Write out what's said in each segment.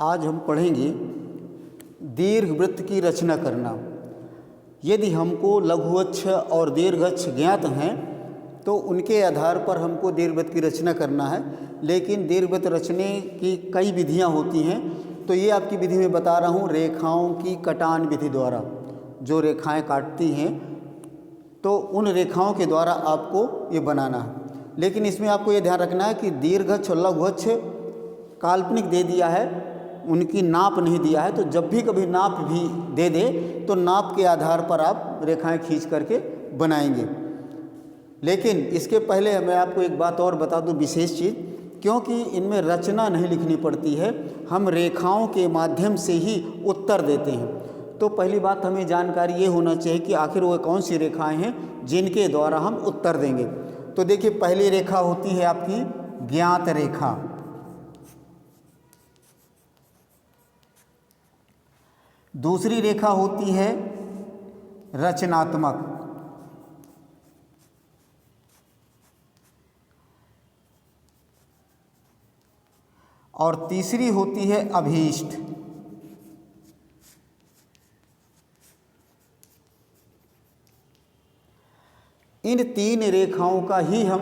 आज हम पढ़ेंगे दीर्घवृत्त की रचना करना। यदि हमको लघुअक्ष और दीर्घअक्ष ज्ञात हैं तो उनके आधार पर हमको दीर्घवृत्त की रचना करना है। लेकिन दीर्घवृत्त रचने की कई विधियां होती हैं, तो ये आपकी विधि में बता रहा हूँ रेखाओं की कटान विधि द्वारा। जो रेखाएं काटती हैं तो उन रेखाओं के द्वारा आपको ये बनाना है। लेकिन इसमें आपको ये ध्यान रखना है कि दीर्घअक्ष और लघुअक्ष काल्पनिक दे दिया है, उनकी नाप नहीं दिया है। तो जब भी कभी नाप भी दे दे तो नाप के आधार पर आप रेखाएं खींच करके बनाएंगे। लेकिन इसके पहले मैं आपको एक बात और बता दूं, विशेष चीज़, क्योंकि इनमें रचना नहीं लिखनी पड़ती है, हम रेखाओं के माध्यम से ही उत्तर देते हैं। तो पहली बात हमें जानकारी ये होना चाहिए कि आखिर वो कौन सी रेखाएं हैं जिनके द्वारा हम उत्तर देंगे। तो देखिए, पहली रेखा होती है आपकी ज्ञात रेखा। दूसरी रेखा होती है रचनात्मक। और तीसरी होती है अभीष्ट। इन तीन रेखाओं का ही हम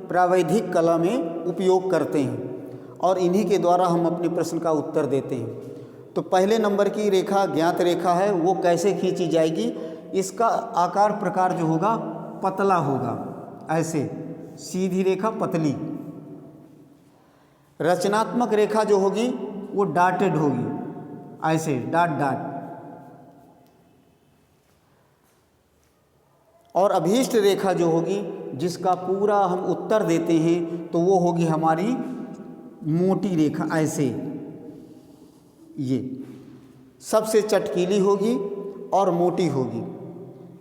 प्रावैधिक कला में उपयोग करते हैं और इन्हीं के द्वारा हम अपने प्रश्न का उत्तर देते हैं। तो पहले नंबर की रेखा ज्ञात रेखा है, वो कैसे खींची जाएगी? इसका आकार प्रकार जो होगा पतला होगा, ऐसे सीधी रेखा पतली। रचनात्मक रेखा जो होगी वो डॉटेड होगी, ऐसे डॉट डॉट। और अभीष्ट रेखा जो होगी जिसका पूरा हम उत्तर देते हैं तो वो होगी हमारी मोटी रेखा, ऐसे। ये सबसे चटकीली होगी और मोटी होगी।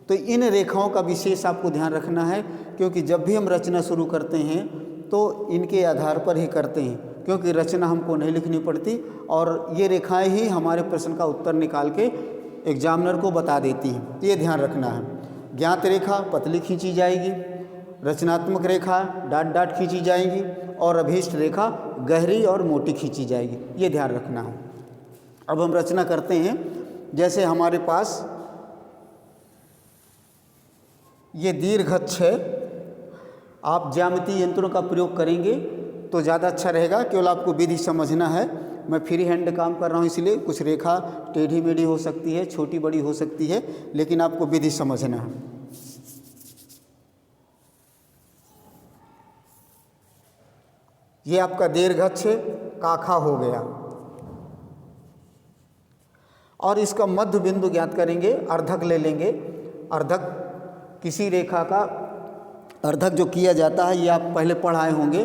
तो इन रेखाओं का विशेष आपको ध्यान रखना है, क्योंकि जब भी हम रचना शुरू करते हैं तो इनके आधार पर ही करते हैं, क्योंकि रचना हमको नहीं लिखनी पड़ती और ये रेखाएं ही हमारे प्रश्न का उत्तर निकाल के एग्जामिनर को बता देती हैं। तो ये ध्यान रखना है। ज्ञात रेखा पतली खींची जाएगी, रचनात्मक रेखा डाट डाट खींची जाएगी और अभीष्ट रेखा गहरी और मोटी खींची जाएगी। ये ध्यान रखना है। अब हम रचना करते हैं। जैसे हमारे पास ये दीर्घअक्ष है, आप ज्यामितीय यंत्रों का प्रयोग करेंगे तो ज़्यादा अच्छा रहेगा। केवल आपको विधि समझना है। मैं फ्री हैंड काम कर रहा हूँ, इसलिए कुछ रेखा टेढ़ी मेढ़ी हो सकती है, छोटी बड़ी हो सकती है, लेकिन आपको विधि समझना है। ये आपका दीर्घअक्ष काखा हो गया और इसका मध्य बिंदु ज्ञात करेंगे। अर्धक ले लेंगे। अर्धक किसी रेखा का अर्धक जो किया जाता है, ये आप पहले पढ़ाए होंगे।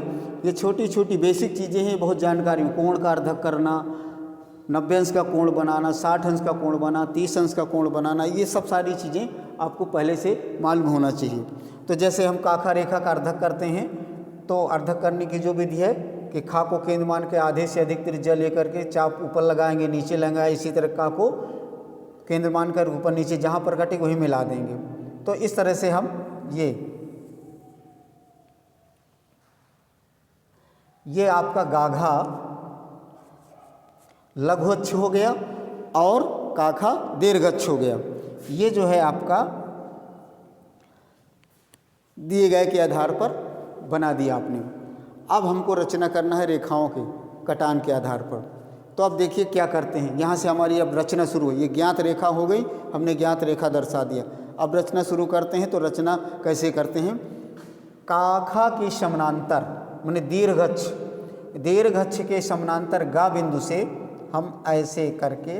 ये छोटी छोटी बेसिक चीज़ें हैं, बहुत जानकारी। कोण का अर्धक करना, 90 अंश का कोण बनाना, 60 अंश का कोण बनाना, 30 अंश का कोण बनाना, ये सब सारी चीज़ें आपको पहले से मालूम होना चाहिए। तो जैसे हम काखा रेखा का अर्धक करते हैं तो अर्धक करने की जो विधि है कि खा को केंद्र मान के आधे से अधिक त्रिज्या लेकर के चाप ऊपर लगाएंगे, नीचे लगाएंगे, इसी तरह का को केंद्र मान कर ऊपर नीचे जहाँ पर कटे वहीं मिला देंगे। तो इस तरह से हम ये आपका गाघा लघुअक्ष हो गया और काखा दीर्घअक्ष हो गया। ये जो है आपका दिए गए के आधार पर बना दिया आपने। अब हमको रचना करना है रेखाओं के कटान के आधार पर। तो अब देखिए क्या करते हैं। यहाँ से हमारी अब रचना शुरू हुई। ये ज्ञात रेखा हो गई, हमने ज्ञात रेखा दर्शा दिया। अब रचना शुरू करते हैं। तो रचना कैसे करते हैं? काखा के समानांतर माने दीर्घअक्ष के समानांतर गा बिंदु से हम ऐसे करके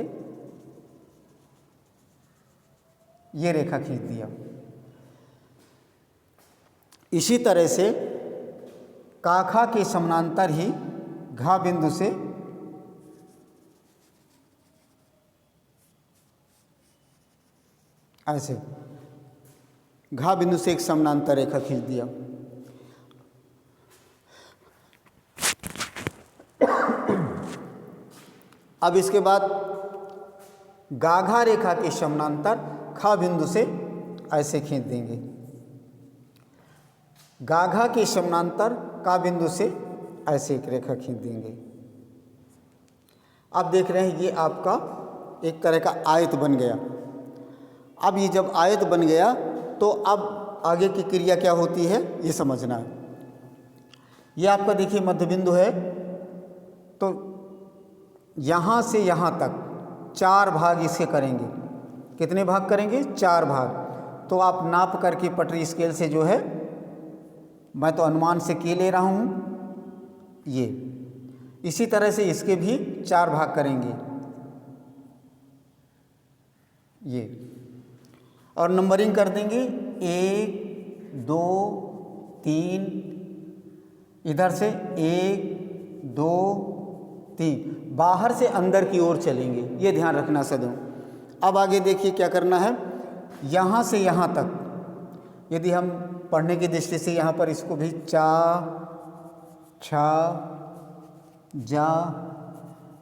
ये रेखा खींच दिया। इसी तरह से काखा के समानांतर ही घा बिंदु से ऐसे घा बिंदु से एक समानांतर रेखा खींच दिया। अब इसके बाद गाघा रेखा के समानांतर खा बिंदु से ऐसे खींच देंगे। गाघा के समानांतर का बिंदु से ऐसे एक रेखा खींच देंगे। आप देख रहे हैं ये आपका एक तरह का आयत बन गया। अब ये जब आयत बन गया तो अब आगे की क्रिया क्या होती है ये समझना है। ये आपका देखिए मध्य बिंदु है, तो यहाँ से यहाँ तक 4 भाग इसके करेंगे। कितने भाग करेंगे? 4 भाग। तो आप नाप करके पटरी स्केल से जो है, मैं तो अनुमान से के ले रहा हूँ ये, इसी तरह से इसके भी 4 भाग करेंगे ये, और नंबरिंग कर देंगे 1 2 3, इधर से 1 2 3, बाहर से अंदर की ओर चलेंगे, ये ध्यान रखना सदैव। अब आगे देखिए क्या करना है। यहाँ से यहाँ तक यदि हम पढ़ने की दृष्टि से यहाँ पर इसको भी चा छा जा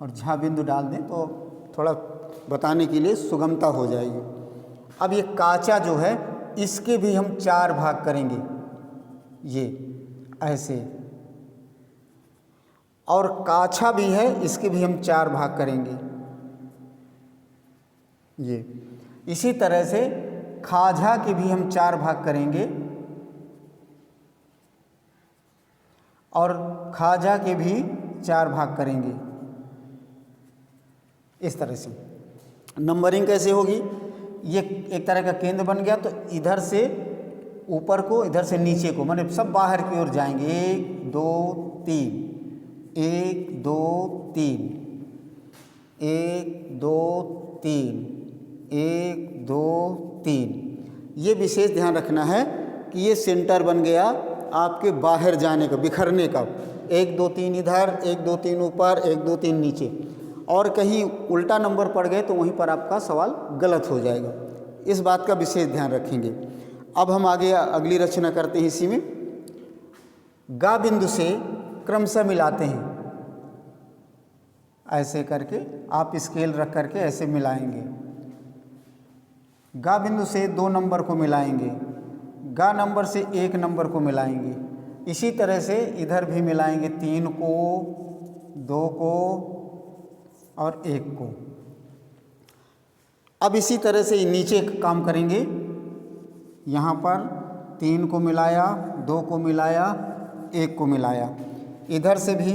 और झा बिंदु डाल दें तो थोड़ा बताने के लिए सुगमता हो जाएगी। अब ये काचा जो है इसके भी हम 4 भाग करेंगे, ये ऐसे, और काछा भी है इसके भी हम 4 भाग करेंगे ये। इसी तरह से खाजा के भी हम 4 भाग करेंगे और खाजा के भी 4 भाग करेंगे। इस तरह से नंबरिंग कैसे होगी? ये एक तरह का केंद्र बन गया, तो इधर से ऊपर को, इधर से नीचे को, माने सब बाहर की ओर जाएंगे। 1 2 3, 1 2 3, 1 2 3, 1 2 3। ये विशेष ध्यान रखना है कि ये सेंटर बन गया आपके बाहर जाने का, बिखरने का। 1 2 3 इधर, 1 2 3 ऊपर, 1 2 3 नीचे, और कहीं उल्टा नंबर पड़ गए तो वहीं पर आपका सवाल गलत हो जाएगा। इस बात का विशेष ध्यान रखेंगे। अब हम आगे अगली रचना करते हैं। इसी में गा बिंदु से क्रमशः मिलाते हैं, ऐसे करके आप स्केल रख करके ऐसे मिलाएंगे। गा बिंदु से 2 नंबर को मिलाएंगे, गा नंबर से 1 नंबर को मिलाएंगे, इसी तरह से इधर भी मिलाएंगे 3 को, 2 को और 1 को। अब इसी तरह से नीचे काम करेंगे। यहाँ पर 3 को मिलाया, 2 को मिलाया, 1 को मिलाया, इधर से भी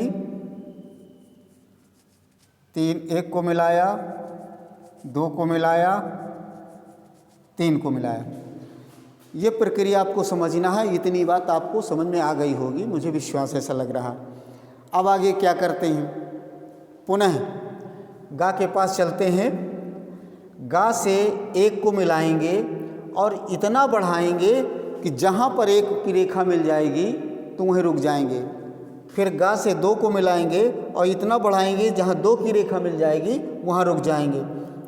1 को मिलाया, 2 को मिलाया, 3 को मिलाया। ये प्रक्रिया आपको समझना है। इतनी बात आपको समझ में आ गई होगी, मुझे विश्वास ऐसा लग रहा। अब आगे क्या करते हैं, पुनः गा के पास चलते हैं। गा से 1 को मिलाएंगे और इतना बढ़ाएंगे कि जहाँ पर 1 की रेखा मिल जाएगी तो वहीं रुक जाएंगे। फिर गा से 2 को मिलाएंगे और इतना बढ़ाएंगे जहाँ 2 की रेखा मिल जाएगी वहाँ रुक जाएंगे।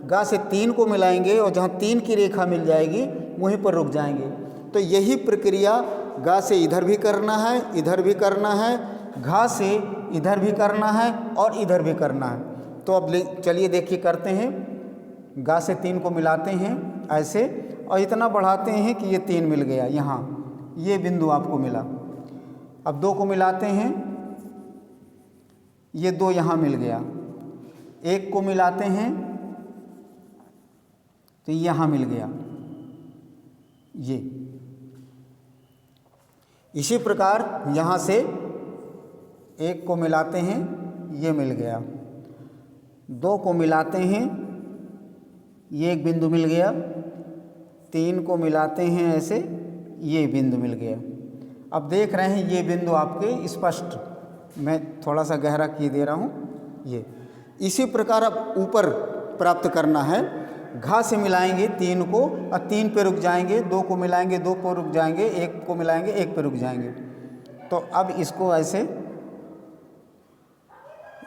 गा से 3 को मिलाएंगे और जहाँ 3 की रेखा मिल जाएगी वहीं पर रुक जाएंगे। तो यही प्रक्रिया गा से इधर भी करना है, इधर भी करना है, घा से इधर भी करना है और इधर भी करना है। तो अब चलिए देखिए करते हैं। गा से 3 को मिलाते हैं ऐसे और इतना बढ़ाते हैं कि ये 3 मिल गया, यहाँ ये बिंदु आपको मिला। अब 2 को मिलाते हैं, ये 2 यहाँ मिल गया। 1 को मिलाते हैं तो यहाँ मिल गया ये। इसी प्रकार यहाँ से 1 को मिलाते हैं, ये मिल गया। 2 को मिलाते हैं, ये एक बिंदु मिल गया। 3 को मिलाते हैं ऐसे, ये बिंदु मिल गया। अब देख रहे हैं ये बिंदु आपके स्पष्ट, मैं थोड़ा सा गहरा किए दे रहा हूँ ये। इसी प्रकार अब ऊपर प्राप्त करना है। घा से मिलाएंगे 3 को और 3 पे रुक जाएंगे, 2 को मिलाएंगे 2 पर रुक जाएंगे, 1 को मिलाएंगे 1 पे रुक जाएंगे। तो अब इसको ऐसे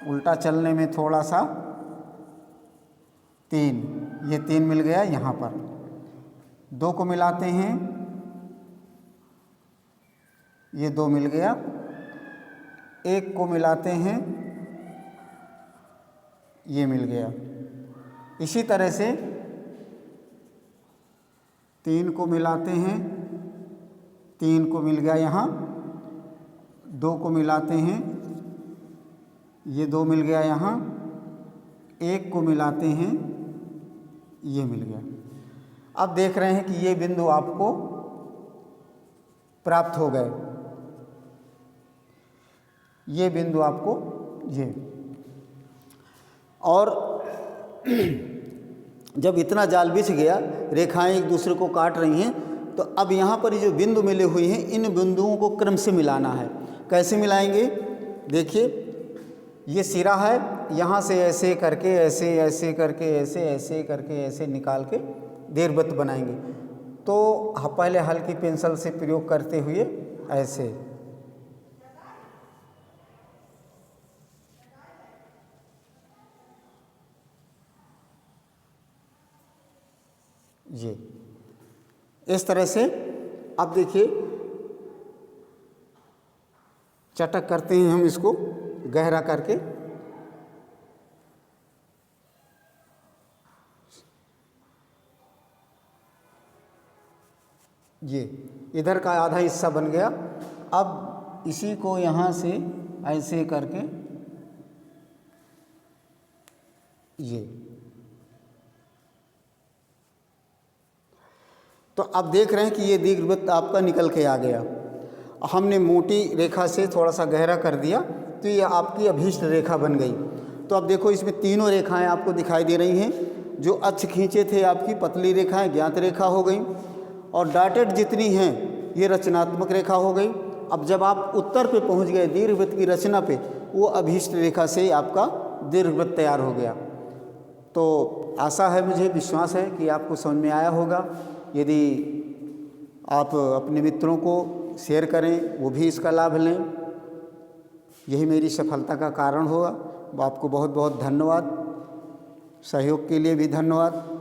उल्टा चलने में थोड़ा सा 3, ये 3 मिल गया यहाँ पर। 2 को मिलाते हैं, ये 2 मिल गया। 1 को मिलाते हैं, ये मिल गया। इसी तरह से 3 को मिलाते हैं, 3 को मिल गया यहाँ। 2 को मिलाते हैं, ये 2 मिल गया यहाँ। एक को मिलाते हैं, ये मिल गया। अब देख रहे हैं कि ये बिंदु आपको प्राप्त हो गए, ये बिंदु आपको ये। और जब इतना जाल बिछ गया, रेखाएं एक दूसरे को काट रही हैं, तो अब यहाँ पर ये जो बिंदु मिले हुए हैं, इन बिंदुओं को क्रम से मिलाना है। कैसे मिलाएंगे? देखिए, ये सिरा है, यहाँ से ऐसे करके, ऐसे ऐसे करके, ऐसे ऐसे करके, ऐसे निकाल के दीर्घवृत्त बनाएंगे। तो पहले हल्की पेंसिल से प्रयोग करते हुए ऐसे, ये इस तरह से। अब देखिए, चटक करते हैं हम इसको गहरा करके, ये इधर का आधा हिस्सा बन गया। अब इसी को यहाँ से ऐसे करके ये, तो अब देख रहे हैं कि ये दीर्घवृत्त आपका निकल के आ गया। हमने मोटी रेखा से थोड़ा सा गहरा कर दिया, तो ये आपकी अभीष्ट रेखा बन गई। तो अब देखो, इसमें तीनों रेखाएं आपको दिखाई दे रही हैं। जो अक्ष खींचे थे आपकी पतली रेखाएं ज्ञात रेखा हो गई, और डॉटेड जितनी हैं ये रचनात्मक रेखा हो गई। अब जब आप उत्तर पे पहुंच गए दीर्घवृत्त की रचना पे, वो अभीष्ट रेखा से आपका दीर्घवृत्त तैयार हो गया। तो आशा है, मुझे विश्वास है कि आपको समझ में आया होगा। यदि आप अपने मित्रों को शेयर करें, वो भी इसका लाभ लें, यही मेरी सफलता का कारण होगा। आपको बहुत बहुत धन्यवाद, सहयोग के लिए भी धन्यवाद।